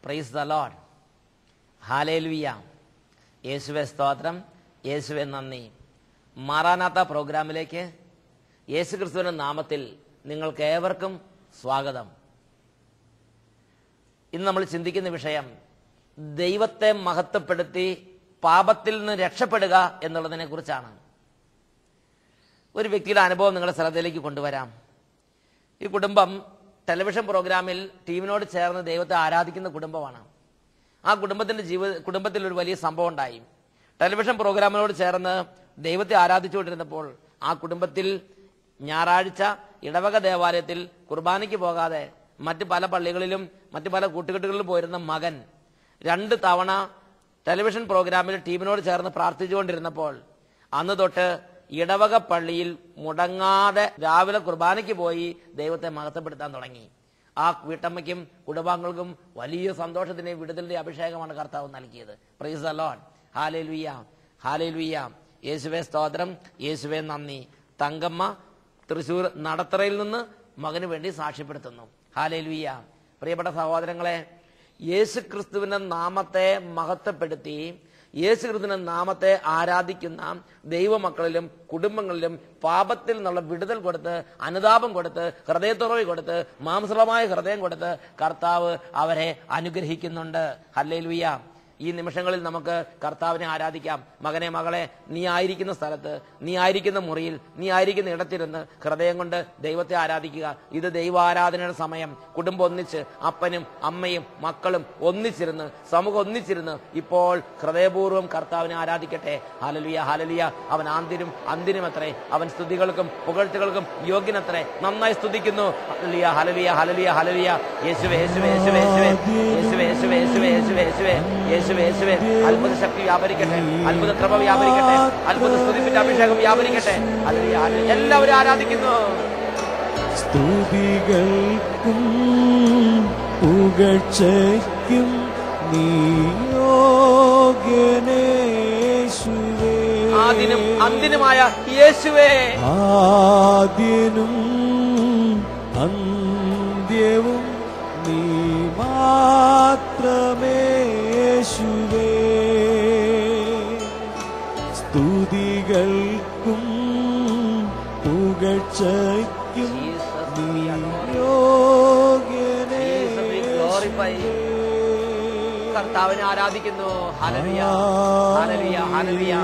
Praise the Lord. Hallelujah. യേശുവേ സ്തോത്രം, യേശുവേ നന്ദി. മാറാനാത്ത പ്രോഗ്രാമിലേക്ക് യേശുക്രിസ്തുവിന്റെ നാമത്തിൽ നിങ്ങൾക്ക് ഏവർക്കും സ്വാഗതം. ഇന്ന് നമ്മൾ ചിന്തിക്കുന്ന വിഷയം ദൈവത്തെ മഹത്വപ്പെടുത്തി പാപത്തിൽ നിന്ന് രക്ഷപ്പെടുക എന്നുള്ളതിനെ കുറിച്ചാണ്. ഒരു വ്യക്തിയുടെ അനുഭവം നിങ്ങളുടെ ശ്രദ്ധയിലേക്ക് കൊണ്ടുവരാം. ഈ കുടുംബം ടെലിവിഷൻ പ്രോഗ്രാമിൽ ടീമിനോട് ചേർന്ന് ദൈവത്തെ ആരാധിക്കുന്ന കുടുംബമാണ്. ആ കുടുംബത്തിൽ ഒരു വലിയ സംഭവം ഉണ്ടായി. ടെലിവിഷൻ പ്രോഗ്രാമിനോട് ചേർന്ന് ദൈവത്തെ ആരാധിച്ചുകൊണ്ടിരുന്നപ്പോൾ ആ കുടുംബത്തിൽ ഞായറാഴ്ച ഇടവക ദേവാലയത്തിൽ കുർബാനയ്ക്ക് പോകാതെ മറ്റ് പല പള്ളികളിലും മറ്റ് പല കൂട്ടുകെട്ടുകളിലും പോയിരുന്ന മകൻ 2 തവണ ടെലിവിഷൻ പ്രോഗ്രാമിൽ ടീമിനോട് ചേർന്ന് പ്രാർത്ഥിച്ചുകൊണ്ടിരുന്നപ്പോൾ അന്ന് തൊട്ട് ഇടവക പള്ളിയിൽ മുടങ്ങാതെ രാവിലെ കുർബാനയ്ക്ക് പോയി ദൈവത്തെ മഹത്വപ്പെടുത്താൻ തുടങ്ങി. ആ വീട്ടമ്മയ്ക്കും കുടുംബാംഗങ്ങൾക്കും വലിയ സന്തോഷത്തിന്റെ വിടുതലിന്റെ അഭിഷേകമാണ് കർത്താവ് നൽകിയത്. Price the Lord. ഹല്ലേലൂയ, ഹല്ലേലൂയ. യേശുവേ സ്തോത്രം, യേശുവേ നന്ദി. തങ്കമ്മ തൃശൂർ നടത്തറയിൽ നിന്ന് മകന് വേണ്ടി സാക്ഷ്യപ്പെടുത്തുന്നു. ഹല്ലേലൂയ. പ്രിയപ്പെട്ട സഹോദരങ്ങളെ, യേശുക്രിസ്തുവിന്റെ നാമത്തെ മഹത്വപ്പെടുത്തി യേശുക്രിസ്തുവിന്റെ നാമത്തെ ആരാധിക്കുന്ന ദൈവമക്കളിലും കുടുംബങ്ങളിലും പാപത്തിൽ നിന്നുള്ള വിടുതൽ കൊടുത്ത്, അനുതാപം കൊടുത്ത്, ഹൃദയത്തുറവി കൊടുത്ത്, മാംസളമായ ഹൃദയം കൊടുത്ത് കർത്താവ് അവരെ അനുഗ്രഹിക്കുന്നുണ്ട്. ഹല്ലേലൂയ. ഈ നിമിഷങ്ങളിൽ നമുക്ക് കർത്താവിനെ ആരാധിക്കാം. മകനെ, മകളെ, നീ ആയിരിക്കുന്ന സ്ഥലത്ത്, നീ ആയിരിക്കുന്ന മുറിയിൽ, നീ ആയിരിക്കുന്ന ഇടത്തിരുന്ന് ഹൃദയം കൊണ്ട് ദൈവത്തെ ആരാധിക്കുക. ഇത് ദൈവാരാധനയുടെ സമയം. കുടുംബം ഒന്നിച്ച്, അപ്പനും അമ്മയും മക്കളും ഒന്നിച്ചിരുന്ന്, സമൂഹം ഒന്നിച്ചിരുന്ന് ഇപ്പോൾ ഹൃദയപൂർവ്വം കർത്താവിനെ ആരാധിക്കട്ടെ. Hallelujah, hallelujah. അവൻ അന്തിനുമത്രേ, അവൻ സ്തുതികൾക്കും പുകഴ്ചകൾക്കും യോഗ്യനത്രേ. നന്നായി സ്തുതിക്കുന്നു. ഹല്ലേലൂയ, ഹല്ലേലൂയ, ഹല്ലേലൂയ, ഹല്ലേലൂയ. യേശുവേ, യേശുവേ, യേശുവേ, യേശുവേ, യേശുവേ, യേശുവേ, യേശുവേ, യേശുവേ, യേശുവേ, യേശുവേ, യേശുവേ. അത്ഭുത ശക്തി വ്യാപരിക്കട്ടെ, അത്ഭുത കൃപ വ്യാപരിക്കട്ടെ, അത്ഭുത സ്തുതിപ്പിന്റെ അഭിഷേകം വ്യാപരിക്കട്ടെ. എല്ലാവരും ആരാധിക്കുന്നു. സ്തുതികൾക്കും പുകഴ്ചയ്ക്കും നീ യോഗ്യനേശുവേ. ആദിനും അന്തിനുമായ യേശുവേ, ആദ്യനും അന്ത്യവും നീ മാത്രമേശുവേ. സ്തുതികൾക്കും പുകഴ്ചയ്ക്കും നീ യോഗ്യനേശുവേ. കർത്താവിനെ ആരാധിക്കുന്നു. ഹല്ലേലൂയ, ഹല്ലേലൂയ, ഹല്ലേലൂയ.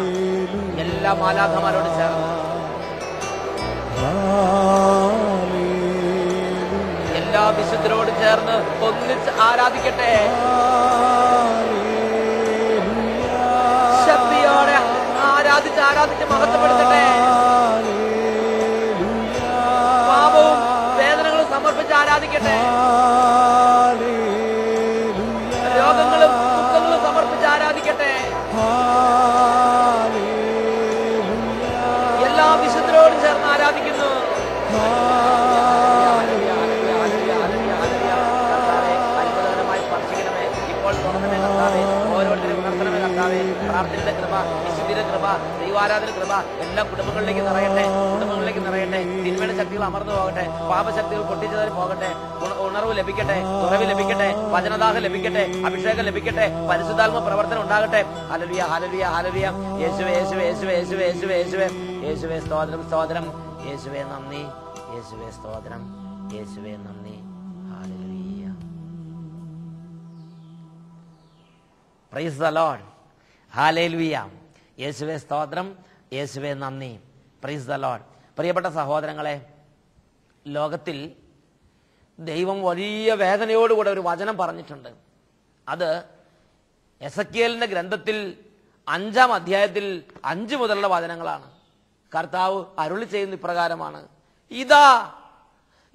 എല്ലാ മാലാഖമാരോട് ചേർന്ന്, എല്ലാ വിശുദ്ധരോട് ചേർന്ന് ഒന്നിച്ച് ആരാധിക്കട്ടെ. ശക്തിയോടെ ആരാധിച്ച് മഹത്വപ്പെടുത്തട്ടെ. പാപവും വേദനകളും സമർപ്പിച്ച് ആരാധിക്കട്ടെ. രോഗങ്ങളും ദുഃഖങ്ങളും സമർപ്പിച്ച് ആരാധിക്കട്ടെ. എല്ലാ വിശുദ്ധരോടും ചേർന്ന് ആരാധിക്കുന്നു. അത്ഭുതകരമായി സ്പർശിക്കണമേ. ഇപ്പോൾ തുറന്നമേ കർത്താവേ. ഓരോരുത്തരും ഉണർത്തണമേ കർത്താവേ. പ്രാർത്ഥനയുടെ കൃപ, വിശുദ്ധിയുടെ കൃപ, ദൈവാരാധന കൃപ എല്ലാ കുടുംബങ്ങളിലേക്ക് നിറയട്ടെ. തിന്മയുടെ ശക്തികൾ അമർന്നു പോകട്ടെ. പാപശക്തികൾ പൊട്ടിച്ചതായി പോകട്ടെ. ഉണർവ് ലഭിക്കട്ടെ, തുറവി ലഭിക്കട്ടെ, വചനദാഹം ലഭിക്കട്ടെ, അഭിഷേകം ലഭിക്കട്ടെ, പരിശുദ്ധാത്മ പ്രവർത്തനം ഉണ്ടാകട്ടെ. ഹല്ലേലൂയ, ഹല്ലേലൂയ, ഹല്ലേലൂയ. യേശുവേ, യേശുവേ, യേശുവേ, യേശുവേ, യേശുവേ, യേശുവേ, യേശുവേ സ്തോത്രം, സ്തോത്രം. യേശുവേ നന്ദി, യേശുവേ സ്തോത്രം, യേശുവേ നന്ദി. Hallelujah. Price the Lord. Hallelujah. യേശുവേ സ്തോത്രം, യേശുവേ നന്ദി. Price the Lord. പ്രിയപ്പെട്ട സഹോദരങ്ങളെ, ലോകത്തിൽ ദൈവം വലിയ വേദനയോടുകൂടെ ഒരു വചനം പറഞ്ഞിട്ടുണ്ട്. അത് എസെക്കിയേലിന്റെ ഗ്രന്ഥത്തിൽ 5-ാം അധ്യായത്തിൽ 5 മുതലുള്ള വചനങ്ങളാണ്. കർത്താവ് അരുളി ചെയ്യുന്ന ഇപ്രകാരമാണ്: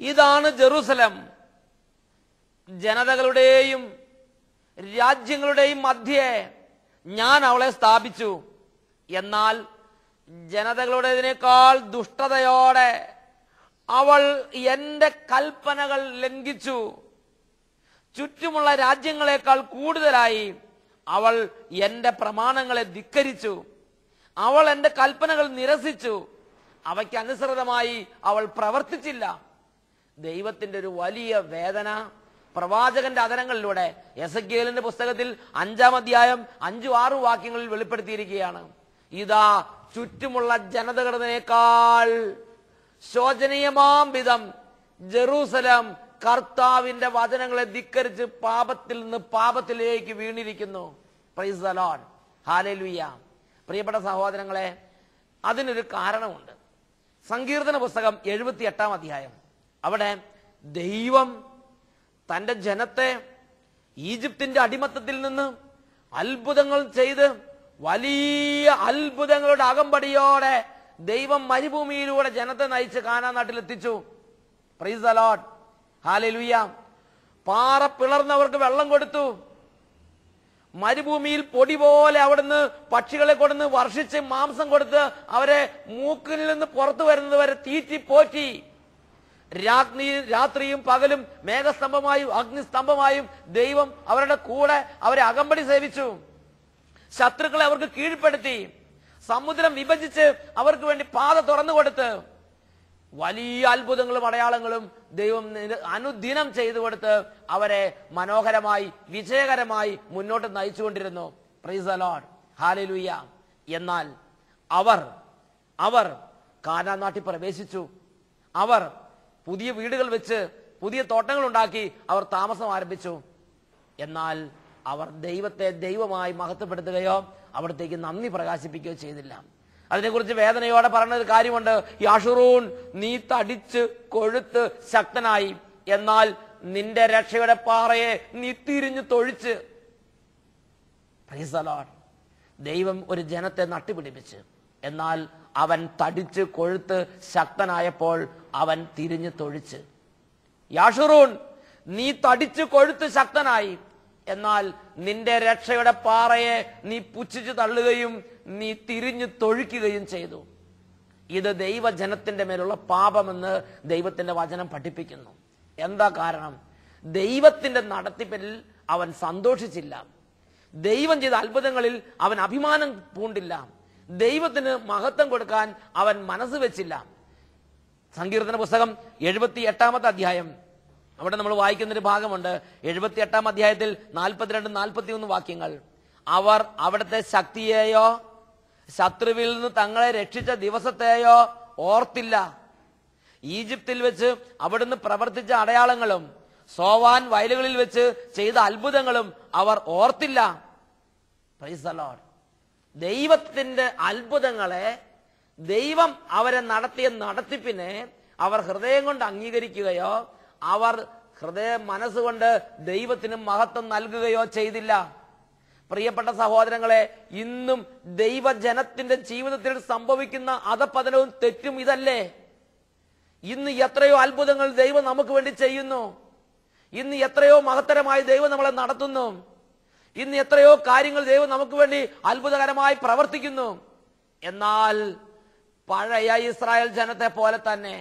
ഇതാണ് ജെറുസലം, ജനതകളുടെയും രാജ്യങ്ങളുടെയും മധ്യേ ഞാൻ അവളെ സ്ഥാപിച്ചു. എന്നാൽ ജനതകളുടേതിനേക്കാൾ ദുഷ്ടതയോടെ അവൾ എന്റെ കൽപ്പനകൾ ലംഘിച്ചു. ചുറ്റുമുള്ള രാജ്യങ്ങളെക്കാൾ കൂടുതലായി അവൾ എന്റെ പ്രമാണങ്ങളെ ധിക്കരിച്ചു. അവൾ എന്റെ കൽപ്പനകൾ നിരസിച്ചു. അവയ്ക്ക് അനുസൃതമായി അവൾ പ്രവർത്തിച്ചില്ല. ദൈവത്തിന്റെ ഒരു വലിയ വേദന പ്രവാചകന്റെ അധരങ്ങളിലൂടെ എസെക്കിയേലിന്റെ പുസ്തകത്തിൽ 5-ാം അധ്യായം 5-6 വാക്യങ്ങളിൽ വെളിപ്പെടുത്തിയിരിക്കുകയാണ്. ഇതാ ചുറ്റുമുള്ള ജനതകളേക്കാൾ ശോചനീയമാം വിധം ജെറൂസലം കർത്താവിന്റെ വചനങ്ങളെ ധിക്കരിച്ച് പാപത്തിൽ നിന്ന് പാപത്തിലേക്ക് വീണിരിക്കുന്നു. പ്രൈസ് ദി ലോർഡ്, ഹല്ലേലൂയ. പ്രിയപ്പെട്ട സഹോദരങ്ങളെ, അതിനൊരു കാരണമുണ്ട്. സങ്കീർത്തന പുസ്തകം 78-ാം അധ്യായം, അവിടെ ദൈവം തന്റെ ജനത്തെ ഈജിപ്തിന്റെ അടിമത്തത്തിൽ നിന്ന് അത്ഭുതങ്ങൾ ചെയ്ത് വലിയ അത്ഭുതങ്ങളുടെ അകമ്പടിയോടെ ദൈവം മരുഭൂമിയിലൂടെ ജനത്തെ നയിച്ച് കാനാൻ നാട്ടിലെത്തിച്ചു. പ്രൈസ് ദി ലോർഡ്, ഹല്ലേലൂയ. പാറ പിളർന്നവർക്ക് വെള്ളം കൊടുത്തു. മരുഭൂമിയിൽ പൊടി പോലെ അവിടുന്ന് പക്ഷികളെ കൊടുന്ന് വർഷിച്ച് മാംസം കൊടുത്ത് അവരെ മൂക്കിൽ നിന്ന് പുറത്തു വരുന്നത് വരെ തീറ്റി പോറ്റി. രാത്രിയും പകലും മേഘസ്തംഭമായും അഗ്നിസ്തംഭമായും ദൈവം അവരുടെ കൂടെ അവരെ അകമ്പടി സേവിച്ചു. ശത്രുക്കളെ അവർക്ക് കീഴ്പ്പെടുത്തി. സമുദ്രം വിഭജിച്ച് അവർക്ക് വേണ്ടി പാത തുറന്നു കൊടുത്ത് വലിയ അത്ഭുതങ്ങളും അടയാളങ്ങളും ദൈവം അനുദിനം ചെയ്തു കൊടുത്ത് അവരെ മനോഹരമായി വിജയകരമായി മുന്നോട്ട് നയിച്ചുകൊണ്ടിരുന്നു. പ്രൈസ് ദി ലോർഡ്, ഹല്ലേലൂയ. എന്നാൽ അവർ കാനാൻ നാട്ടിൽ പ്രവേശിച്ചു. അവർ പുതിയ വീടുകൾ വെച്ച് പുതിയ തോട്ടങ്ങൾ ഉണ്ടാക്കി അവർ താമസം ആരംഭിച്ചു. എന്നാൽ അവർ ദൈവത്തെ ദൈവമായി മഹത്വപ്പെടുത്തുകയോ അവിടത്തേക്ക് നന്ദി പ്രകാശിപ്പിക്കുകയോ ചെയ്തില്ല. അതിനെക്കുറിച്ച് വേദനയോടെ പറഞ്ഞൊരു കാര്യമുണ്ട്. യാഷുറൂൻ, നീ തടിച്ച് കൊഴുത്ത് ശക്തനായി, എന്നാൽ നിന്റെ രക്ഷയുടെ പാറയെ നീ തിരിഞ്ഞു തൊഴിച്ച്. Price the Lord. ദൈവം ഒരു ജനത്തെ നട്ടുപിടിപ്പിച്ച്, എന്നാൽ അവൻ തടിച്ച് കൊഴുത്ത് ശക്തനായപ്പോൾ അവൻ തിരിഞ്ഞു തൊഴിച്ച്. യാഷുറൂൻ, നീ തടിച്ച് കൊഴുത്ത് ശക്തനായി, എന്നാൽ നിന്റെ രക്ഷയുടെ പാറയെ നീ പുച്ഛിച്ചു തള്ളുകയും നീ തിരിഞ്ഞു തൊഴിക്കുകയും ചെയ്തു. ഇത് ദൈവജനത്തിന്റെ മേലുള്ള പാപമെന്ന് ദൈവത്തിന്റെ വചനം പഠിപ്പിക്കുന്നു. എന്താ കാരണം? ദൈവത്തിന്റെ നടത്തിപ്പിൽ അവൻ സന്തോഷിച്ചില്ല. ദൈവം ചെയ്ത അത്ഭുതങ്ങളിൽ അവൻ അഭിമാനം പൂണ്ടില്ല. ദൈവത്തിന് മഹത്വം കൊടുക്കാൻ അവൻ മനസ്സ് വെച്ചില്ല. സങ്കീർത്തന പുസ്തകം 78-ാമത്തെ അധ്യായം, അവിടെ നമ്മൾ വായിക്കുന്നൊരു ഭാഗമുണ്ട്. 78-ാം അധ്യായത്തിൽ 42-41 വാക്യങ്ങൾ. അവർ അവിടുത്തെ ശക്തിയെയോ ശത്രുവിൽ നിന്ന് തങ്ങളെ രക്ഷിച്ച ദിവസത്തെയോ ഓർത്തില്ല. ഈജിപ്തിൽ വെച്ച് അവിടുന്ന് പ്രവർത്തിച്ച അടയാളങ്ങളും സോവാൻ വയലുകളിൽ വെച്ച് ചെയ്ത അത്ഭുതങ്ങളും അവർ ഓർത്തില്ല. Price the Lord. ദൈവത്തിന്റെ അത്ഭുതങ്ങളെ, ദൈവം അവരെ നടത്തിയ നടത്തിപ്പിനെ അവർ ഹൃദയം കൊണ്ട് അംഗീകരിക്കുകയോ അവർ മനസ്സുകൊണ്ട് ദൈവത്തിന് മഹത്വം നൽകുകയോ ചെയ്തില്ല. പ്രിയപ്പെട്ട സഹോദരങ്ങളെ, ഇന്നും ദൈവജനത്തിന്റെ ജീവിതത്തിൽ സംഭവിക്കുന്ന അധപതനവും തെറ്റും ഇതല്ലേ? ഇന്ന് എത്രയോ അത്ഭുതങ്ങൾ ദൈവം നമുക്ക് വേണ്ടി ചെയ്യുന്നു. ഇന്ന് എത്രയോ മഹത്തരമായി ദൈവം നമ്മളെ നടത്തുന്നു. ഇന്ന് എത്രയോ കാര്യങ്ങൾ ദൈവം നമുക്ക് വേണ്ടി അത്ഭുതകരമായി പ്രവർത്തിക്കുന്നു. എന്നാൽ പഴയ ഇസ്രായേൽ ജനത്തെ പോലെ തന്നെ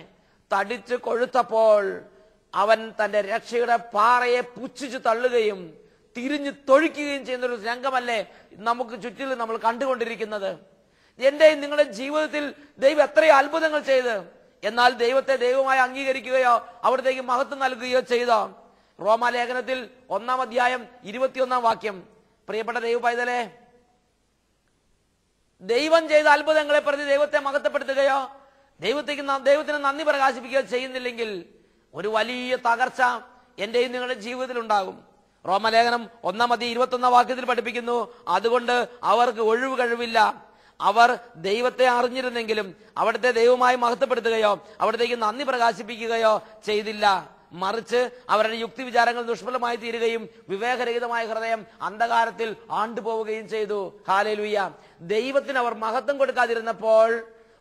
തടിച്ച് കൊഴുത്തപ്പോൾ അവൻ തന്റെ രക്ഷയുടെ പാറയെ പുച്ഛിച്ചു തള്ളുകയും തിരിഞ്ഞു തൊഴിക്കുകയും ചെയ്യുന്ന ഒരു രംഗമല്ലേ നമുക്ക് ചുറ്റിലും നമ്മൾ കണ്ടുകൊണ്ടിരിക്കുന്നത്. എന്റെയും നിങ്ങളുടെ ജീവിതത്തിൽ ദൈവം എത്രയോ അത്ഭുതങ്ങൾ ചെയ്ത്, എന്നാൽ ദൈവത്തെ ദൈവമായി അംഗീകരിക്കുകയോ അവിടത്തേക്ക് മഹത്വം നൽകുകയോ ചെയ്തോ? റോമാലേഖനത്തിൽ 1-ാം അധ്യായം 21-ാം വാക്യം. പ്രിയപ്പെട്ട ദൈവ പൈതലേ, ദൈവം ചെയ്ത അത്ഭുതങ്ങളെ പ്രതി ദൈവത്തെ മഹത്വപ്പെടുത്തുകയോ ദൈവത്തിന് നന്ദി പ്രകാശിപ്പിക്കുകയോ ചെയ്യുന്നില്ലെങ്കിൽ ഒരു വലിയ തകർച്ച എന്റെയും നിങ്ങളുടെ ജീവിതത്തിൽ ഉണ്ടാകും. റോമലേഖനം 1-ാം അധ്യായം 21-ാം വാക്യത്തിൽ പഠിപ്പിക്കുന്നു, അതുകൊണ്ട് അവർക്ക് ഒഴിവ് കഴിവില്ല. അവർ ദൈവത്തെ അറിഞ്ഞിരുന്നെങ്കിലും അവിടുത്തെ ദൈവമായി മഹത്വപ്പെടുത്തുകയോ അവിടത്തേക്ക് നന്ദി പ്രകാശിപ്പിക്കുകയോ ചെയ്തില്ല. മറിച്ച് അവരുടെ യുക്തി വിചാരങ്ങൾ ദുഷ്ഫലമായി തീരുകയും വിവേകരഹിതമായ ഹൃദയം അന്ധകാരത്തിൽ ആണ്ടുപോവുകയും ചെയ്തു. ഹല്ലേലൂയ. ദൈവത്തിന് അവർ മഹത്വം കൊടുക്കാതിരുന്നപ്പോൾ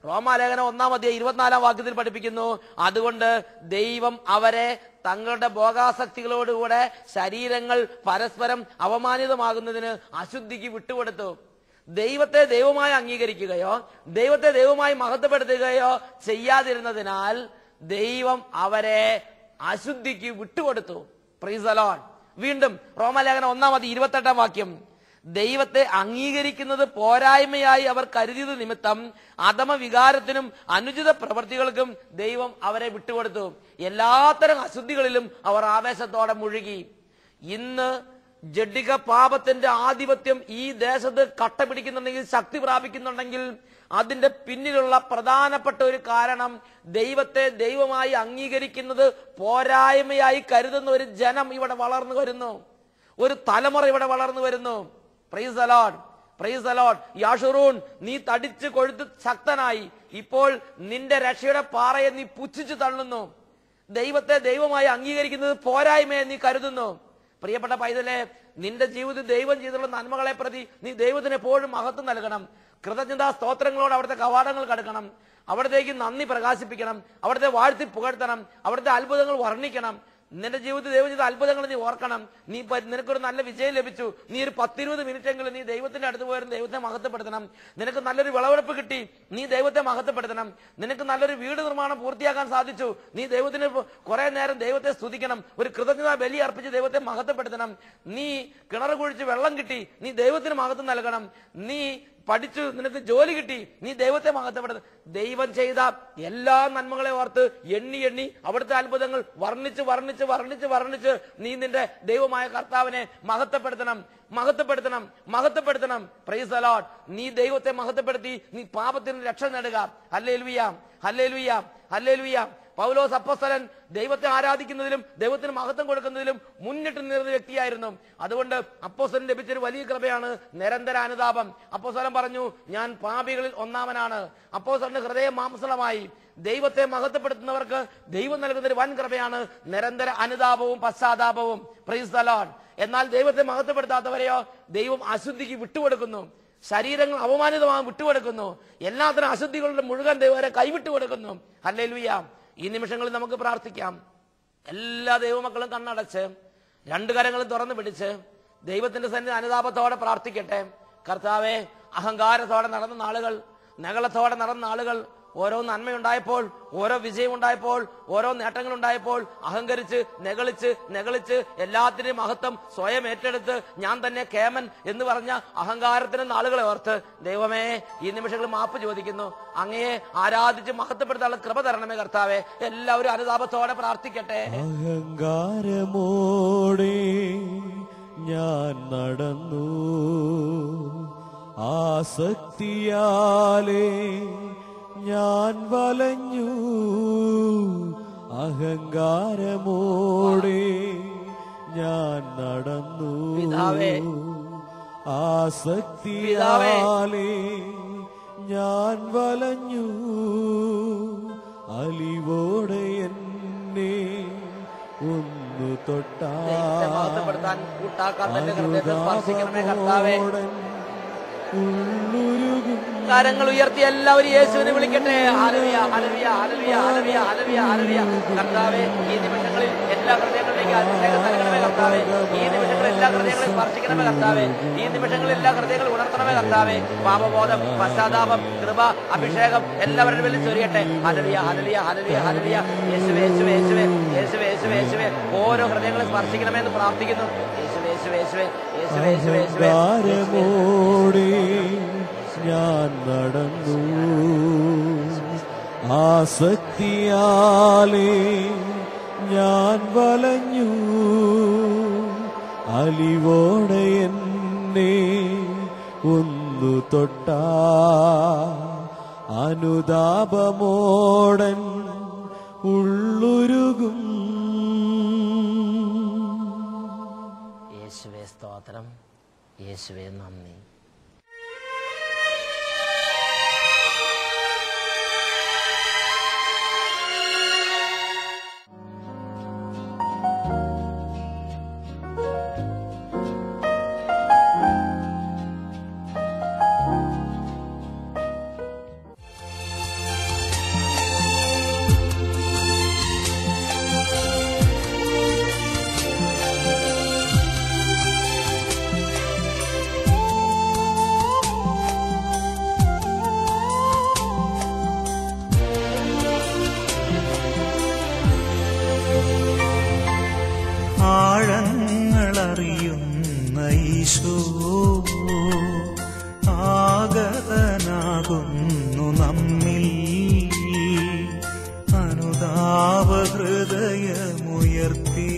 റോമാലേഖനം 1-ാം അധ്യായം 24-ാം വാക്യത്തിൽ പഠിപ്പിക്കുന്നു, അതുകൊണ്ട് ദൈവം അവരെ തങ്ങളുടെ ഭോഗാസക്തികളോടുകൂടെ ശരീരങ്ങൾ പരസ്പരം അവമാനിതമാകുന്നതിന് അശുദ്ധിക്ക് വിട്ടുകൊടുത്തു. ദൈവത്തെ ദൈവമായി അംഗീകരിക്കുകയോ ദൈവത്തെ ദൈവമായി മഹത്വപ്പെടുത്തുകയോ ചെയ്യാതിരുന്നതിനാൽ ദൈവം അവരെ അശുദ്ധിക്ക് വിട്ടുകൊടുത്തു. Price the Lord. വീണ്ടും റോമാലേഖനം 1-ാം അധ്യായം 28-ാം വാക്യം, ദൈവത്തെ അംഗീകരിക്കുന്നത് പോരായ്മയായി അവർ കരുതിയത് നിമിത്തം അധമ വികാരത്തിനും അനുചിത പ്രവൃത്തികൾക്കും ദൈവം അവരെ വിട്ടുകൊടുത്തു. എല്ലാത്തരം അശുദ്ധികളിലും അവർ ആവേശത്തോടെ മുഴുകി. ഇന്ന് ജഡിക പാപത്തിന്റെ ആധിപത്യം ഈ ദേശത്ത് കട്ട പിടിക്കുന്നുണ്ടെങ്കിൽ, ശക്തി പ്രാപിക്കുന്നുണ്ടെങ്കിൽ, അതിന്റെ പിന്നിലുള്ള പ്രധാനപ്പെട്ട ഒരു കാരണം ദൈവത്തെ ദൈവമായി അംഗീകരിക്കുന്നത് പോരായ്മയായി കരുതുന്ന ഒരു ജനം ഇവിടെ വളർന്നു വരുന്നു, ഒരു തലമുറ ഇവിടെ വളർന്നു വരുന്നു. Praise the Lord, praise the Lord. യാഷുറൂൻ, നീ തടിച്ചു കൊഴുത്ത് ശക്തനായി, ഇപ്പോൾ നിന്റെ രക്ഷയുടെ പാറയെ നീ പുച്ഛിച്ചു തള്ളുന്നു. ദൈവത്തെ ദൈവമായി അംഗീകരിക്കുന്നത് പോരായ്മയെ നീ കരുതുന്നു. പ്രിയപ്പെട്ട പൈതലേ, നിന്റെ ജീവിതത്തിൽ ദൈവം ചെയ്തിട്ടുള്ള നന്മകളെ പ്രതി നീ ദൈവത്തിന് എപ്പോഴും മഹത്വം നൽകണം. കൃതജ്ഞതാ സ്തോത്രങ്ങളോട് അവിടുത്തെ കവാടങ്ങൾ കടക്കണം, അവിടത്തേക്ക് നന്ദി പ്രകാശിപ്പിക്കണം, അവിടുത്തെ വാഴ്ത്തി പുകഴ്ത്തണം, അവിടുത്തെ അത്ഭുതങ്ങൾ വർണ്ണിക്കണം. നിന്റെ ജീവിതത്തിൽ ദൈവം ചെയ്ത അത്ഭുതങ്ങൾ നീ ഓർക്കണം. നിനക്കൊരു നല്ല വിജയം ലഭിച്ചു, നീ ഒരു 10-20 മിനിറ്റെങ്കിലും നീ ദൈവത്തിന്റെ അടുത്ത് പോയാലും ദൈവത്തെ മഹത്വപ്പെടുത്തണം. നിനക്ക് നല്ലൊരു വിളവെടുപ്പ് കിട്ടി, നീ ദൈവത്തെ മഹത്വപ്പെടുത്തണം. നിനക്ക് നല്ലൊരു വീട് നിർമ്മാണം പൂർത്തിയാക്കാൻ സാധിച്ചു, നീ ദൈവത്തിന് കുറെ നേരം ദൈവത്തെ സ്തുതിക്കണം. ഒരു കൃതജ്ഞതാ ബലി അർപ്പിച്ച് ദൈവത്തെ മഹത്വപ്പെടുത്തണം. നീ കിണർ കുഴിച്ച് വെള്ളം കിട്ടി, നീ ദൈവത്തിന് മഹത്വം നൽകണം. നീ പഠിച്ചു, നിനക്ക് ജോലി കിട്ടി, നീ ദൈവത്തെ മഹത്വപ്പെടുത്തണം. ദൈവം ചെയ്ത എല്ലാ നന്മകളെ ഓർത്ത് എണ്ണി എണ്ണി അവിടുത്തെ അത്ഭുതങ്ങൾ വർണ്ണിച്ച് വർണ്ണിച്ച് വർണ്ണിച്ച് വർണ്ണിച്ച് നീ നിന്റെ ദൈവമായ കർത്താവിനെ മഹത്വപ്പെടുത്തണം, മഹത്വപ്പെടുത്തണം, മഹത്വപ്പെടുത്തണം. Praise the Lord. നീ ദൈവത്തെ മഹത്വപ്പെടുത്തി നീ പാപത്തിന് രക്ഷ നേടുക. ഹല്ലേലൂയ, ഹല്ലേലൂയ, ഹല്ലേലൂയ. പൗലോസ് അപ്പോസ്തലൻ ദൈവത്തെ ആരാധിക്കുന്നതിലും ദൈവത്തിന് മഹത്വം കൊടുക്കുന്നതിലും മുന്നിട്ട് നിന്ന വ്യക്തിയായിരുന്നു. അതുകൊണ്ട് അപ്പോസ്തലന് ലഭിച്ചൊരു വലിയ കൃപയാണ് നിരന്തര അനുതാപം. അപ്പോസ്തലൻ പറഞ്ഞു, ഞാൻ പാപികളിൽ ഒന്നാമനാണ്. അപ്പോസ്തലന്റെ ഹൃദയം മാംസളമായി. ദൈവത്തെ മഹത്വപ്പെടുത്തുന്നവർക്ക് ദൈവം നൽകുന്നൊരു വൻ കൃപയാണ് നിരന്തര അനുതാപവും പശ്ചാത്താപവും. Praise the Lord. എന്നാൽ ദൈവത്തെ മഹത്വപ്പെടുത്താത്തവരെയോ ദൈവം അശുദ്ധിക്ക് വിട്ടുകൊടുക്കുന്നു, ശരീരങ്ങൾ അപമാനിതമാകാൻ വിട്ടുകൊടുക്കുന്നു, എല്ലാത്തരം അശുദ്ധികളുടെ മുഴുവൻ ദൈവരെ കൈവിട്ടു കൊടുക്കുന്നു. ഹല്ലേലൂയ. ഈ നിമിഷങ്ങളിൽ നമുക്ക് പ്രാർത്ഥിക്കാം. എല്ലാ ദൈവമക്കളും കണ്ണടച്ച് 2 കരങ്ങളും തുറന്നു പിടിച്ച് ദൈവത്തിന്റെ സന്നിധി അനുതാപത്തോടെ പ്രാർത്ഥിക്കട്ടെ. കർത്താവേ, അഹങ്കാരത്തോടെ നടന്ന നാളുകൾ, നഗളത്തോടെ നടന്ന നാളുകൾ, ഓരോ നന്മയുണ്ടായപ്പോൾ, ഓരോ വിജയം ഉണ്ടായപ്പോൾ, ഓരോ നേട്ടങ്ങളുണ്ടായപ്പോൾ അഹങ്കരിച്ച് നെകളിച്ച് നെകളിച്ച് എല്ലാത്തിന്റെയും മഹത്വം സ്വയം ഏറ്റെടുത്ത് ഞാൻ തന്നെ കേമൻ എന്ന് പറഞ്ഞ അഹങ്കാരത്തിന്റെ നാളുകളെ ഓർത്ത് ദൈവമേ ഈ നിമിഷങ്ങളിൽ മാപ്പ് ചോദിക്കുന്നു. അങ്ങയെ ആരാധിച്ച് മഹത്വപ്പെടുത്താനുള്ള കൃപ തരണമേ കർത്താവേ. എല്ലാവരും അനുതാപത്തോടെ പ്രാർത്ഥിക്കട്ടെ. അഹങ്കാരമോടെ ഞാൻ നടന്നു, ആസക്തിയാലേ ഞാൻ വലഞ്ഞു. അഹങ്കാരമോടെ ഞാൻ നടന്നു, ആസക്തിയാലേ ഞാൻ വലഞ്ഞു. അലിവോടെ എന്നെ ഒന്നു തൊട്ടാൻ കരങ്ങൾ ഉയർത്തി എല്ലാവരും യേശുവിനെ വിളിക്കട്ടെ. ഹല്ലേലൂയ, ഹല്ലേലൂയ, ഹല്ലേലൂയ, ഹല്ലേലൂയ, ഹല്ലേലൂയ, ഹല്ലേലൂയ. കർത്താവേ, ഈ നിമിഷങ്ങളിൽ എല്ലാ ഹൃദയങ്ങളിലേക്ക് അഭിഷേകം നൽകണമേ കർത്താവേ. ഈ നിമിഷങ്ങളിൽ എല്ലാ ഹൃദയങ്ങളെ സ്പർശിക്കണമേ കർത്താവേ. ഈ നിമിഷങ്ങളിൽ എല്ലാ ഹൃദയങ്ങളും ഉണർത്തണമേ കർത്താവേ. പാപബോധം, പശ്ചാത്താപം, കൃപ, അഭിഷേകം എല്ലാവരുടെ മേലും ചൊരിയട്ടെ. ഹല്ലേലൂയ, ഹല്ലേലൂയ, ഹല്ലേലൂയ, ഹല്ലേലൂയ. യേശുവേ, യേശുവേ, യേശുവേ, യേശുവേ, യേശുവേ, യേശുവേ. ഓരോ ഹൃദയങ്ങളെ സ്പർശിക്കണമേ എന്ന് പ്രാർത്ഥിക്കുന്നു. യേശുവേ, യേശുവേ, യേശുവേ, യേശുവേ, യേശുവേ, യേശുവേ. ഞാൻ നടന്നു, ആസക്തിയാലേ ഞാൻ വലഞ്ഞു. അലിവോടെ എന്നെ ഒന്നു തൊട്ടാ, അനുതാപമോടൻ ഉള്ളുരുകും. യേശുവേ സ്തോത്രം, യേശുവേ നന്ദി. നാഥനാകുന്നു നമ്മിൽ അനുതാപഹൃദയമുയർത്തി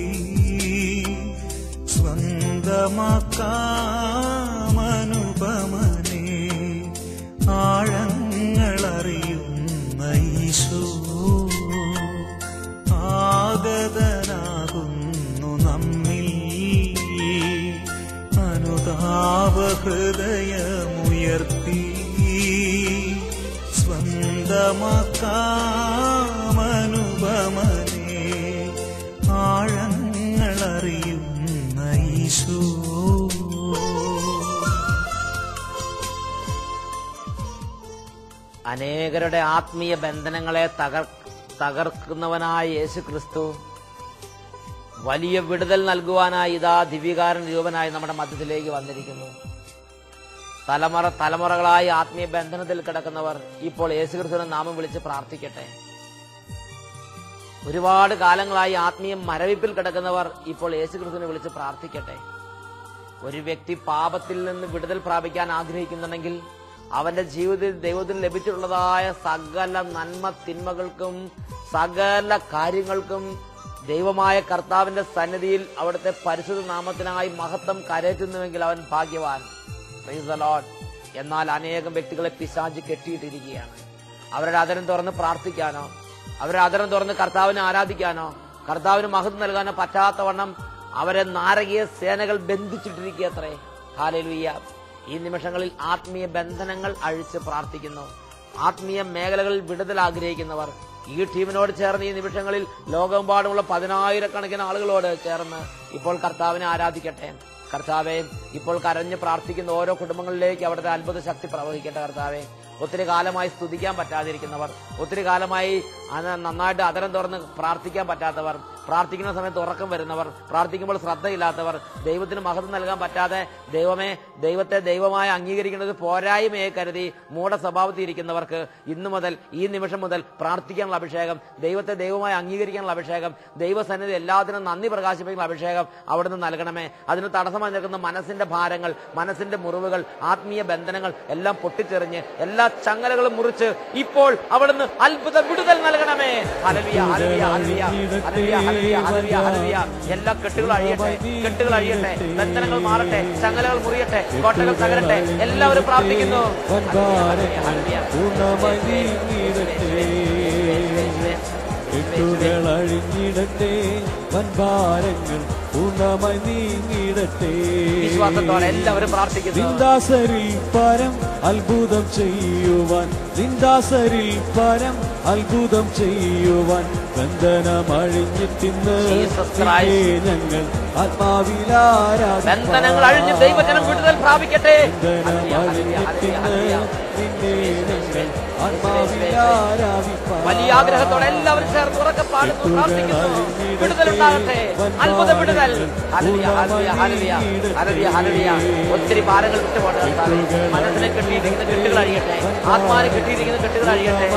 സ്വന്തമാക്കാമനുപമനേ ആഴങ്ങളറിയുന്ന ഈശോ ആഗതനാകുന്നു നമ്മിൽ അനുതാപഹൃദയമുയർത്തി സ്വന്തമാക്കാമനുപമനേ ആഴങ്ങളറിയുന്ന ഈശോ. അനേകരുടെ ആത്മീയ ബന്ധനങ്ങളെ തകർക്കുന്നവനായ യേശു ക്രിസ്തു വലിയ വിടുതൽ നൽകുവാനായി ഇതാ ദിവ്യകാരൻ രൂപനായി നമ്മുടെ മധ്യത്തിലേക്ക് വന്നിരിക്കുന്നു. തലമുറകളായി ആത്മീയ ബന്ധനത്തിൽ കിടക്കുന്നവർ ഇപ്പോൾ യേശുക്രിസ്തുവിനെ നാമം വിളിച്ച് പ്രാർത്ഥിക്കട്ടെ. ഒരുപാട് കാലങ്ങളായി ആത്മീയ മരവിപ്പിൽ കിടക്കുന്നവർ ഇപ്പോൾ യേശുക്രിസ്തുവിനെ വിളിച്ച് പ്രാർത്ഥിക്കട്ടെ. ഒരു വ്യക്തി പാപത്തിൽ നിന്ന് വിടുതൽ പ്രാപിക്കാൻ ആഗ്രഹിക്കുന്നുണ്ടെങ്കിൽ അവന്റെ ജീവിതത്തിൽ ദൈവത്തിൽ ലഭിച്ചിട്ടുള്ളതായ സകല നന്മ തിന്മകൾക്കും സകല കാര്യങ്ങൾക്കും ദൈവമായ കർത്താവിന്റെ സന്നിധിയിൽ അവിടുത്തെ പരിശുദ്ധ നാമത്തിനായി മഹത്വം കരയറ്റുന്നുവെങ്കിൽ അവൻ ഭാഗ്യവാൻ. Price the Lord. എന്നാൽ അനേകം വ്യക്തികളെ പിശാച് കെട്ടിയിട്ടിരിക്കുകയാണ്. അവരുടെ അതരം തുറന്ന് പ്രാർത്ഥിക്കാനോ അവരുടെ അതരം തുറന്ന് കർത്താവിനെ ആരാധിക്കാനോ കർത്താവിന് മഹത്വം നൽകാനോ പറ്റാത്തവണ്ണം അവരെ നാരകീയ സേനകൾ ബന്ധിച്ചിട്ടിരിക്കുകയത്രേ. ഹല്ലേലൂയ. ഈ നിമിഷങ്ങളിൽ ആത്മീയ ബന്ധനങ്ങൾ അഴിച്ച് പ്രാർത്ഥിക്കുന്നു. ആത്മീയ മേഖലകളിൽ വിടുതൽ ആഗ്രഹിക്കുന്നവർ ഈ ടീമിനോട് ചേർന്ന് ഈ നിമിഷങ്ങളിൽ ലോകമെമ്പാടുമുള്ള 10,000-കണക്കിന് ആളുകളോട് ചേർന്ന് ഇപ്പോൾ കർത്താവിനെ ആരാധിക്കട്ടെ. കർത്താവെ, ഇപ്പോൾ കരഞ്ഞ് പ്രാർത്ഥിക്കുന്ന ഓരോ കുടുംബങ്ങളിലേക്ക് അവിടുത്തെ അത്ഭുത ശക്തി പ്രവഹിക്കട്ടെ. കർത്താവെ, ഒത്തിരി കാലമായി സ്തുതിക്കാൻ പറ്റാതിരിക്കുന്നവർ, ഒത്തിരി കാലമായി നന്നായിട്ട് അതരം തുറന്ന് പ്രാർത്ഥിക്കാൻ പറ്റാത്തവർ, പ്രാർത്ഥിക്കുന്ന സമയത്ത് ഉറക്കം വരുന്നവർ, പ്രാർത്ഥിക്കുമ്പോൾ ശ്രദ്ധയില്ലാത്തവർ, ദൈവത്തിന് മഹത്വം നൽകാൻ പറ്റാതെ ദൈവത്തെ ദൈവമായി അംഗീകരിക്കുന്നത് പോരായ്മയെ കരുതി മൂഢ സ്വഭാവത്തിൽ ഇരിക്കുന്നവർക്ക് ഇന്നു മുതൽ ഈ നിമിഷം മുതൽ പ്രാർത്ഥിക്കാനുള്ള അഭിഷേകം, ദൈവത്തെ ദൈവമായി അംഗീകരിക്കാനുള്ള അഭിഷേകം, ദൈവസന്നിധി എല്ലാത്തിനും നന്ദി പ്രകാശിപ്പിക്കുന്ന അഭിഷേകം അവിടുന്ന് നൽകണമേ. അതിന് തടസ്സമായി നിൽക്കുന്ന മനസ്സിന്റെ ഭാരങ്ങൾ, മനസ്സിന്റെ മുറിവുകൾ, ആത്മീയ ബന്ധനങ്ങൾ എല്ലാം പൊട്ടിച്ചെറിഞ്ഞ് എല്ലാ ചങ്ങലകളും മുറിച്ച് ഇപ്പോൾ അവിടുന്ന് അത്ഭുത വിടുതൽ നൽകണമേ. ഹല്ലേലൂയ, ഹല്ലേലൂയ, ഹല്ലേലൂയ, ഹല്ലേലൂയ, ഹല്ലേലൂയ, ഹല്ലേലൂയ. എല്ലാ കെട്ടുകൾ അഴിയട്ടെ, കെട്ടുകൾ അഴിയട്ടെ, ബന്ധനങ്ങൾ മാറട്ടെ, ചങ്ങലകൾ മുറിയട്ടെ, കോട്ടകൾ തകരട്ടെ. എല്ലാവരും പ്രാർത്ഥിക്കുന്നു. കെട്ടുകൾ അഴിഞ്ഞിടട്ടെ, വൻഭാരങ്ങൾ പൂർണ്ണമായി നീങ്ങിടട്ടെ. വിശ്വാസത്തോടെ എല്ലാവരും പ്രാർത്ഥിക്കുന്നു. നിന്ദാസരിൽ പരം അത്ഭുതം ചെയ്യുവാൻ, നിന്ദാസരിൽ പരം അത്ഭുതം ചെയ്യുവാൻ ബന്ധനമഴിഞ്ഞിട്ടിന്ന് ഞങ്ങൾ ആത്മാവിലാരാധിപ്പാൻ. ബന്ധനങ്ങൾ അഴിഞ്ഞ് ദൈവജനം വിടുതൽ പ്രാപിക്കട്ടെ. വലിയ ആഗ്രഹത്തോടെ എല്ലാവരും ചേർന്ന് ഉറക്കെ പാടുന്നു, പ്രാർത്ഥിക്കുന്നു. വിടുതലുണ്ടാകട്ടെ, അത്ഭുത വിടുതൽ. ഹല്ലേലൂയ, ഹല്ലേലൂയ, ഹല്ലേലൂയ, ഹല്ലേലൂയ, ഹല്ലേലൂയ. ഒത്തിരി ഭാരങ്ങൾ വിട്ടുപോകട്ടെ. മനസ്സിനെ കെട്ടിയിരിക്കുന്ന കെട്ടുകൾ അഴിയട്ടെ, ആത്മാവിനെ കെട്ടിയിരിക്കുന്ന കെട്ടുകൾ അഴിയട്ടെ,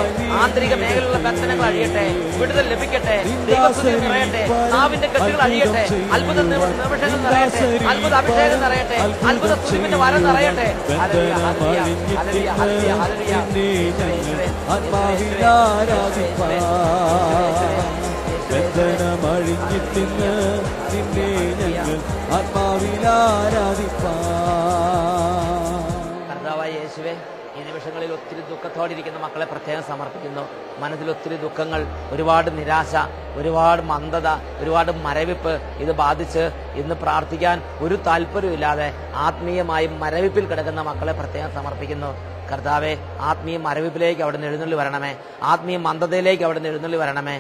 ആന്തരിക മേഖലയിലുള്ള ബന്ധനങ്ങൾ അഴിയട്ടെ, വിടുതൽ ലഭിക്കട്ടെ, ദൈവസ്തുതി നിറയട്ടെ, നാവിന്റെ കെട്ടുകൾ അഴിയട്ടെ, അത്ഭുത നിമിഷങ്ങൾ നിറയട്ടെ, അത്ഭുത അഭിഷേകം നിറയട്ടെ, അത്ഭുത സ്തുതിപ്പിന്റെ വരം നിറയട്ടെ. ഹല്ലേലൂയ, ഹല്ലേലൂയ, ഹല്ലേലൂയ, ഹല്ലേലൂയ, ഹല്ലേലൂയ. ബന്ധനമഴിഞ്ഞിട്ടിന്ന് നിന്നെ ഞങ്ങൾ ആത്മാവിലാരാധിപ്പാൻ. കർത്താവായ യേശുവേ, ഈ നിമിഷങ്ങളിൽ ഒത്തിരി ദുഃഖത്തോടിരിക്കുന്ന മക്കളെ പ്രത്യേകം സമർപ്പിക്കുന്നു. മനസ്സിൽ ഒത്തിരി ദുഃഖങ്ങൾ, ഒരുപാട് നിരാശ, ഒരുപാട് മന്ദത, ഒരുപാട് മരവിപ്പ് ഇത് ബാധിച്ച് ഇന്ന് പ്രാർത്ഥിക്കാൻ ഒരു താല്പര്യമില്ലാതെ ആത്മീയമായി മരവിപ്പിൽ കിടക്കുന്ന മക്കളെ പ്രത്യേകം സമർപ്പിക്കുന്നു. കർത്താവെ, ആത്മീയ മരവിപ്പിലേക്ക് അവിടെ നിന്ന് എഴുന്നള്ളി വരണമേ, ആത്മീയ മന്ദതയിലേക്ക് അവിടെ നിന്ന് എഴുന്നള്ളി വരണമേ.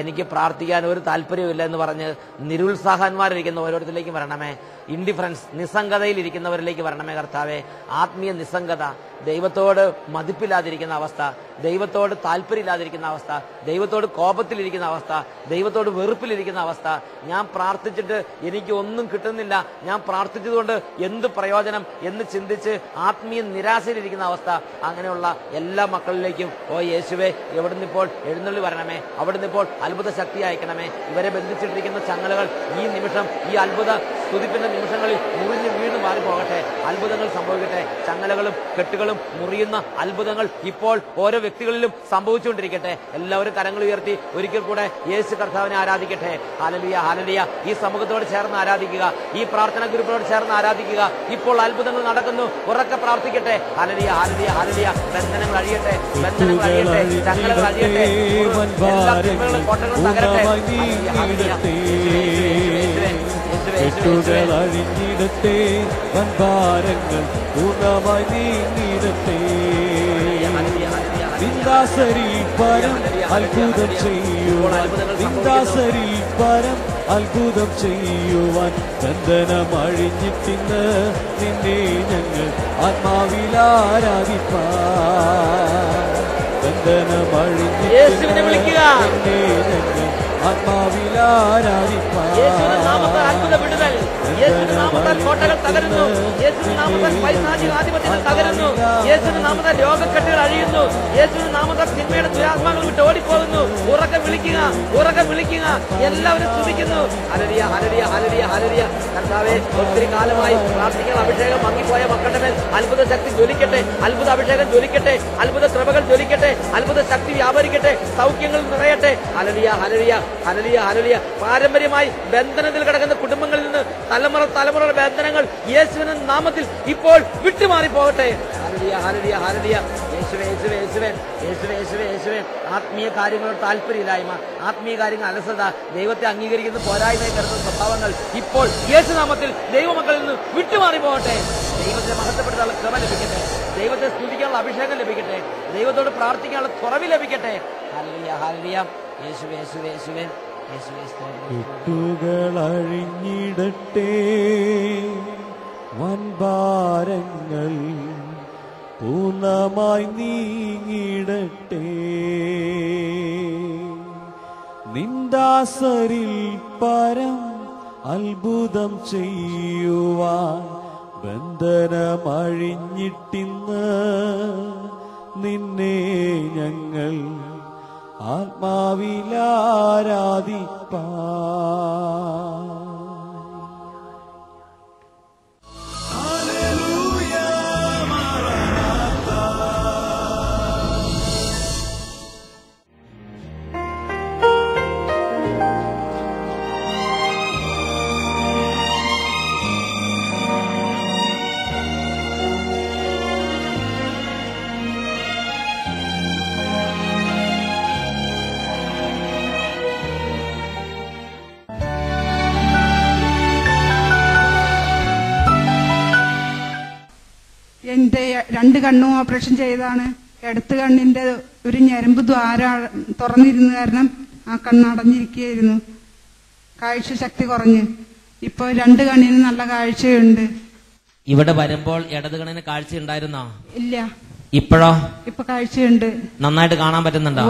എനിക്ക് പ്രാർത്ഥിക്കാൻ ഒരു താല്പര്യമില്ല എന്ന് പറഞ്ഞ് നിരുത്സാഹന്മാരിരിക്കുന്ന ഓരോരുത്തരിലേക്കും വരണമേ. ഇൻഡിഫറൻസ്, നിസ്സംഗതയിൽ ഇരിക്കുന്നവരിലേക്ക് വരണമേ. കർത്താവെ, ആത്മീയ നിസ്സംഗത, ദൈവത്തോട് മതിപ്പില്ലാതിരിക്കുന്ന അവസ്ഥ, ദൈവത്തോട് താല്പര്യമില്ലാതിരിക്കുന്ന അവസ്ഥ, ദൈവത്തോട് കോപത്തിലിരിക്കുന്ന അവസ്ഥ, ദൈവത്തോട് വെറുപ്പിലിരിക്കുന്ന അവസ്ഥ, ഞാൻ പ്രാർത്ഥിച്ചിട്ട് എനിക്ക് ഒന്നും കിട്ടുന്നില്ല, ഞാൻ പ്രാർത്ഥിച്ചതുകൊണ്ട് എന്ത് പ്രയോജനം എന്ന് ചിന്തിച്ച് ആത്മീയ നിരാശയിലിരിക്കുന്ന അവസ്ഥ, അങ്ങനെയുള്ള എല്ലാ മക്കളിലേക്കും ഓ യേശുവേ എവിടുന്ന് ഇപ്പോൾ എഴുന്നള്ളി വരണമേ, അവിടുന്ന് ഇപ്പോൾ അത്ഭുത ശക്തി അയക്കണമേ. ഇവരെ ബന്ധിച്ചിട്ടിരിക്കുന്ന ചങ്ങലകൾ ഈ നിമിഷം, ഈ അത്ഭുത സ്തുതിപ്പിന്റെ നിമിഷങ്ങളിൽ മുറിഞ്ഞ് വീണ് മാറിപ്പോകട്ടെ, അത്ഭുതങ്ങൾ സംഭവിക്കട്ടെ, ചങ്ങലകളും കെട്ടുകളും ഹൃദയങ്ങളും മുറിയുന്ന അത്ഭുതങ്ങൾ ഇപ്പോൾ ഓരോ വ്യക്തികളിലും സംഭവിച്ചുകൊണ്ടിരിക്കട്ടെ. എല്ലാവരും കരങ്ങൾ ഉയർത്തി ഒരിക്കൽ കൂടെ യേശു കർത്താവിനെ ആരാധിക്കട്ടെ. Hallelujah, hallelujah. ഈ സമൂഹത്തോട് ചേർന്ന് ആരാധിക്കുക, ഈ പ്രാർത്ഥനാ ഗ്രൂപ്പിനോട് ചേർന്ന് ആരാധിക്കുക. ഇപ്പോൾ അത്ഭുതങ്ങൾ നടക്കുന്നു. ഉറക്കെ പ്രാർത്ഥിക്കട്ടെ. ഹല്ലേലൂയ, ഹല്ലേലൂയ, ഹല്ലേലൂയ. ബന്ധനങ്ങൾ അഴിയട്ടെ, ബന്ധനങ്ങൾ അഴിയട്ടെ, ചങ്ങലകൾ അഴിയട്ടെ, എല്ലാ തിന്മകളും കോട്ടകളും തകരട്ടെ. കെട്ടുകൾ അഴിഞ്ഞിടട്ടെ, വൻഭാരങ്ങൾ പൂർണ്ണമായി നീങ്ങിടട്ടെ. നിന്ദാസരിൽ പരം അത്ഭുതം ചെയ്യുവാൻ, നിന്ദാസരിൽ പരം അത്ഭുതം ചെയ്യുവാൻ, ബന്ധനം അഴിഞ്ഞിട്ടിന്ന് നിന്നെ ഞങ്ങൾ ആത്മാവിൽ ആരാധിപ്പാൻ. ബന്ധനം അഴിഞ്ഞിട്ടിന്ന് നിന്നെ ഞങ്ങൾ ആത്മാവിൽ ആരാധിപ്പാൻ. യേശുവിന്റെ നാമത്താൽ കോട്ടകൾ തകരുന്നു. യേശുവിന്റെ നാമത്താൽ പൈശാചിക ആധിപത്യങ്ങൾ തകരുന്നു. യേശുവിന്റെ നാമത്താൽ രോഗക്കെട്ടുകൾ അഴിയുന്നു. യേശുവിന്റെ നാമത്താൽ തിന്മയുടെ ദുരാത്മാക്കൾ വിട്ട് ഓടിപ്പോകുന്നു. ഉറക്കെ വിളിക്കുക, ഉറക്കെ വിളിക്കുക. എല്ലാവരും സ്തുതിക്കുന്നു. ഹല്ലേലൂയ, ഹല്ലേലൂയ, ഹല്ലേലൂയ, ഹല്ലേലൂയ. കർത്താവേ, ഒത്തിരി കാലമായി പ്രാർത്ഥിക്കാൻ അഭിഷേകം മങ്ങിപ്പോയ മക്കളുടെ മേൽ അത്ഭുത ശക്തി ജ്വലിക്കട്ടെ, അത്ഭുത അഭിഷേകം ജ്വലിക്കട്ടെ, അത്ഭുത കൃപകൾ ജ്വലിക്കട്ടെ, അത്ഭുത ശക്തി വ്യാപരിക്കട്ടെ, സൗഖ്യങ്ങൾ നിറയട്ടെ. ഹല്ലേലൂയ, ഹല്ലേലൂയ, ഹല്ലേലൂയ, ഹല്ലേലൂയ. പാരമ്പര്യമായി ബന്ധനത്തിൽ കിടക്കുന്ന കുടുംബങ്ങളിൽ നിന്ന് തലമുറയുടെ ബന്ധനങ്ങൾ യേശുവിന്റെ നാമത്തിൽ ഇപ്പോൾ വിട്ടുമാറി പോകട്ടെ. ഹല്ലേലൂയ, ഹല്ലേലൂയ, ഹല്ലേലൂയ. യേശുവേ, യേശുവേ, യേശുവേ, യേശുവേ, യേശുവേ, യേശുവേ. ആത്മീയ കാര്യങ്ങളോട് താല്പര്യമില്ലായ്മ, ആത്മീയ കാര്യങ്ങൾ അലസത, ദൈവത്തെ അംഗീകരിക്കുന്ന പോരായ്മയെ കരുതുന്ന സ്വഭാവങ്ങൾ ഇപ്പോൾ യേശുനാമത്തിൽ ദൈവമക്കളിൽ നിന്ന് വിട്ടുമാറി പോകട്ടെ. ദൈവത്തെ മഹത്വപ്പെടുത്താനുള്ള ക്രമ ലഭിക്കട്ടെ, ദൈവത്തെ സ്തുതിക്കാനുള്ള അഭിഷേകം ലഭിക്കട്ടെ, ദൈവത്തോട് പ്രാർത്ഥിക്കാനുള്ള തുറവി ലഭിക്കട്ടെ. ഹല്ലേലൂയ, ഹല്ലേലൂയ. യേശുവേ, യേശുവേ, യേശുവേ, യേശുവേ. കെട്ടുകൾ അഴിഞ്ഞിടട്ടെ, വൻഭാരങ്ങൾ പൂർണ്ണമായി നീങ്ങിടട്ടെ. നിന്ദാസരിൽ പരം അത്ഭുതം ചെയ്യുവാൻ, ബന്ധനമഴിഞ്ഞിട്ടിന്ന് നിന്നെ ഞങ്ങൾ ആത്മാവിൽ ആരാധിപ്പാൻ. എന്റെ 2 കണ്ണും ഓപ്പറേഷൻ ചെയ്താണ്. ഇടത്ത് കണ്ണിന്റെ ഒരു ഞരമ്പ് തുറന്നിരുന്ന കാരണം ആ കണ്ണടഞ്ഞിരിക്കുകയായിരുന്നു. കാഴ്ച ശക്തി കുറഞ്ഞ് ഇപ്പൊ 2 കണ്ണിന് നല്ല കാഴ്ചയുണ്ട്. ഇവിടെ വരുമ്പോൾ ഇടത് കണ്ണിന് കാഴ്ച ഉണ്ടായിരുന്നോ? ഇല്ല. ഇപ്പോഴോ? ഇപ്പൊ കാഴ്ചയുണ്ട്, നന്നായിട്ട് കാണാൻ പറ്റുന്നുണ്ടോ?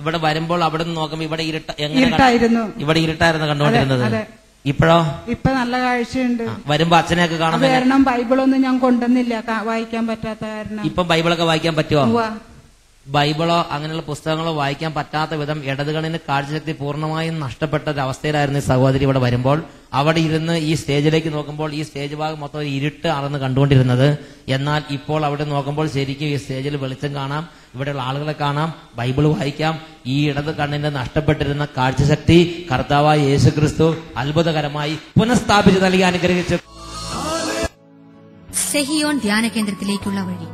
ഇവിടെ വരുമ്പോൾ അവിടെ നിന്ന് നോക്കുമ്പോ ഇവിടെ ഇരുട്ടായിരുന്നു. ഇവിടെ ഇരുട്ടായിരുന്നു കണ്ടുകൊണ്ടിരുന്നത്. ഇപ്പോഴോ? ഇപ്പൊ നല്ല കാഴ്ചയുണ്ട്. വരുമ്പോ അച്ഛനെയൊക്കെ കാണാൻ കാരണം ബൈബിളൊന്നും ഞാൻ കൊണ്ടുവന്നില്ല, വായിക്കാൻ പറ്റാത്ത കാരണം. ഇപ്പൊ ബൈബിളൊക്കെ വായിക്കാൻ പറ്റുമോ? ബൈബിളോ അങ്ങനെയുള്ള പുസ്തകങ്ങളോ വായിക്കാൻ പറ്റാത്ത വിധം ഇടതുകണ്ണിന് കാഴ്ചശക്തി പൂർണ്ണമായും നഷ്ടപ്പെട്ട ഒരവസ്ഥയിലായിരുന്നു ഈ സഹോദരി ഇവിടെ വരുമ്പോൾ. അവിടെ ഇരുന്ന് ഈ സ്റ്റേജിലേക്ക് നോക്കുമ്പോൾ ഈ സ്റ്റേജ് ഭാഗം മൊത്തം ഇരുട്ട് ആണെന്ന് കണ്ടുകൊണ്ടിരുന്നത്. എന്നാൽ ഇപ്പോൾ അവിടെ നോക്കുമ്പോൾ ശരിക്കും ഈ സ്റ്റേജിൽ വെളിച്ചം കാണാം, ഇവിടെയുള്ള ആളുകളെ കാണാം, ബൈബിൾ വായിക്കാം. ഈ ഇടത് കണ്ണിന്റെ നഷ്ടപ്പെട്ടിരുന്ന കാഴ്ചശക്തി കർത്താവായ യേശുക്രിസ്തു അത്ഭുതകരമായി പുനഃസ്ഥാപിച്ച് നൽകി അനുഗ്രഹിച്ചു. സെഹിയോൻ ധ്യാന കേന്ദ്രത്തിലേക്കുള്ള വഴി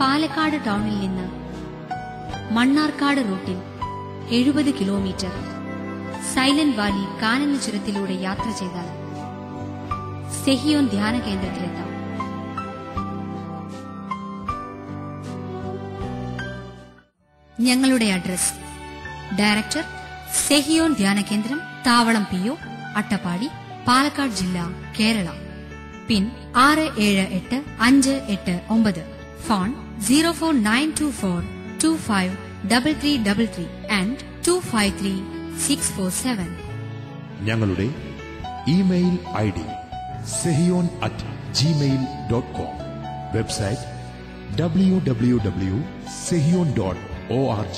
പാലക്കാട് ടൗണിൽ നിന്ന് മണ്ണാർക്കാട് റൂട്ടിൽ 70 കിലോമീറ്റർ സൈലന്റ് വാലി കാനന ചുരത്തിലൂടെ യാത്ര ചെയ്താൽ സെഹിയോൻ ധ്യാന കേന്ദ്രത്തിലെത്താം. ഞങ്ങളുടെ അഡ്രസ്: ഡയറക്ടർ, സെഹിയോൻ ധ്യാന കേന്ദ്രം, താവളം PO, അട്ടപ്പാടി, പാലക്കാട് ജില്ല, കേരള. പിൻ 678589. Phone 04924253333 and 253647. ഞങ്ങളുടെ email ID sehion@gmail.com. Website www.sehion.org.